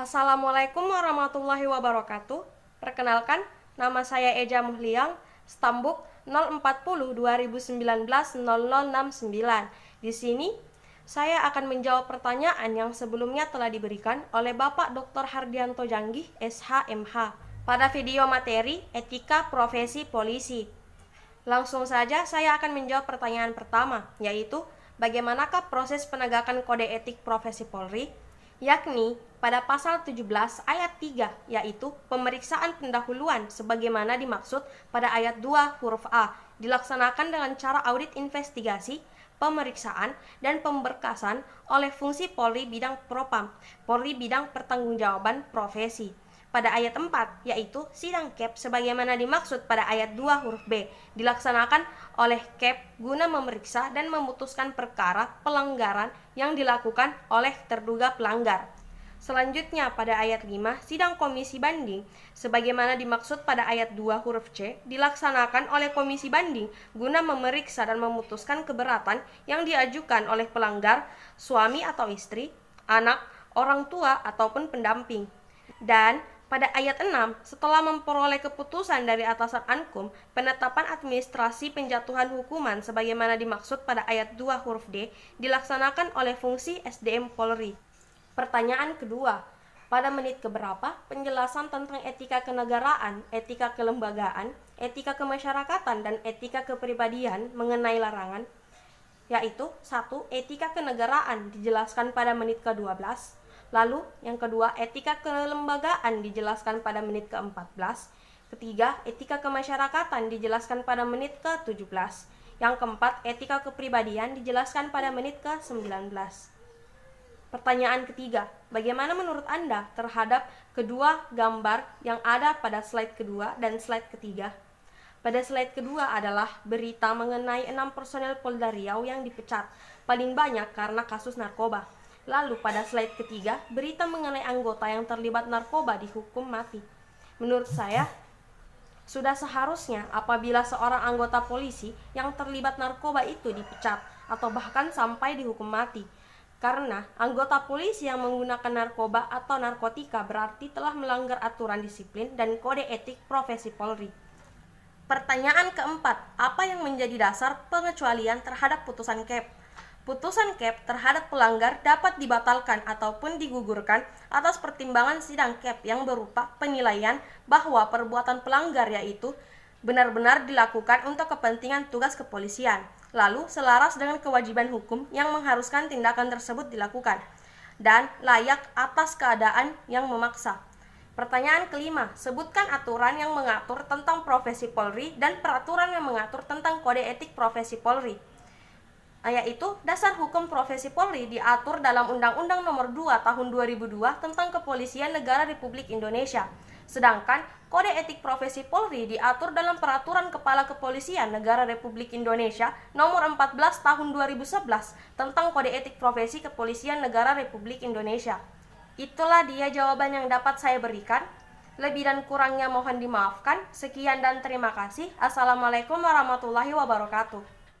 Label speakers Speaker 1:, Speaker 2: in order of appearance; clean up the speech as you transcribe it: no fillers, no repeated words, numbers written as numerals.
Speaker 1: Assalamualaikum warahmatullahi wabarakatuh. Perkenalkan, nama saya Eja Muhliang, Stambuk 040-2019-0069. Di sini, saya akan menjawab pertanyaan yang sebelumnya telah diberikan oleh Bapak Dr. Hardianto Janggih, SHMH, pada video materi Etika Profesi Polisi. Langsung saja saya akan menjawab pertanyaan pertama, yaitu bagaimanakah proses penegakan kode etik profesi Polri? Yakni pada pasal 17 ayat 3, yaitu pemeriksaan pendahuluan sebagaimana dimaksud pada ayat 2 huruf A, dilaksanakan dengan cara audit investigasi, pemeriksaan, dan pemberkasan oleh fungsi Polri bidang Propam, Polri bidang pertanggungjawaban profesi. Pada ayat 4, yaitu sidang CAP sebagaimana dimaksud pada ayat 2 huruf B, dilaksanakan oleh CAP guna memeriksa dan memutuskan perkara pelanggaran yang dilakukan oleh terduga pelanggar. Selanjutnya pada ayat 5, sidang komisi banding sebagaimana dimaksud pada ayat 2 huruf C, dilaksanakan oleh komisi banding guna memeriksa dan memutuskan keberatan yang diajukan oleh pelanggar, suami atau istri, anak, orang tua, ataupun pendamping. Dan pada ayat 6, setelah memperoleh keputusan dari atasan Ankum, penetapan administrasi penjatuhan hukuman sebagaimana dimaksud pada ayat 2 huruf D dilaksanakan oleh fungsi SDM Polri. Pertanyaan kedua, pada menit keberapa penjelasan tentang etika kenegaraan, etika kelembagaan, etika kemasyarakatan, dan etika kepribadian mengenai larangan? Yaitu 1. Etika kenegaraan dijelaskan pada menit ke-12. Lalu, yang kedua, etika kelembagaan dijelaskan pada menit ke-14. Ketiga, etika kemasyarakatan dijelaskan pada menit ke-17. Yang keempat, etika kepribadian dijelaskan pada menit ke-19. Pertanyaan ketiga, bagaimana menurut Anda terhadap kedua gambar yang ada pada slide kedua dan slide ketiga? Pada slide kedua adalah berita mengenai 6 personel Polda Riau yang dipecat, paling banyak karena kasus narkoba. Lalu pada slide ketiga, berita mengenai anggota yang terlibat narkoba dihukum mati. Menurut saya, sudah seharusnya apabila seorang anggota polisi yang terlibat narkoba itu dipecat atau bahkan sampai dihukum mati. Karena anggota polisi yang menggunakan narkoba atau narkotika berarti telah melanggar aturan disiplin dan kode etik profesi Polri. Pertanyaan keempat, apa yang menjadi dasar pengecualian terhadap putusan CAP? Putusan CAP terhadap pelanggar dapat dibatalkan ataupun digugurkan atas pertimbangan sidang CAP yang berupa penilaian bahwa perbuatan pelanggar yaitu benar-benar dilakukan untuk kepentingan tugas kepolisian, lalu selaras dengan kewajiban hukum yang mengharuskan tindakan tersebut dilakukan, dan layak atas keadaan yang memaksa. Pertanyaan kelima, sebutkan aturan yang mengatur tentang profesi Polri dan peraturan yang mengatur tentang kode etik profesi Polri. Yaitu dasar hukum profesi Polri diatur dalam Undang-Undang Nomor 2 Tahun 2002 tentang Kepolisian Negara Republik Indonesia. Sedangkan kode etik profesi Polri diatur dalam Peraturan Kepala Kepolisian Negara Republik Indonesia Nomor 14 Tahun 2011 tentang kode etik profesi Kepolisian Negara Republik Indonesia. Itulah dia jawaban yang dapat saya berikan. Lebih dan kurangnya mohon dimaafkan. Sekian dan terima kasih. Assalamualaikum warahmatullahi wabarakatuh.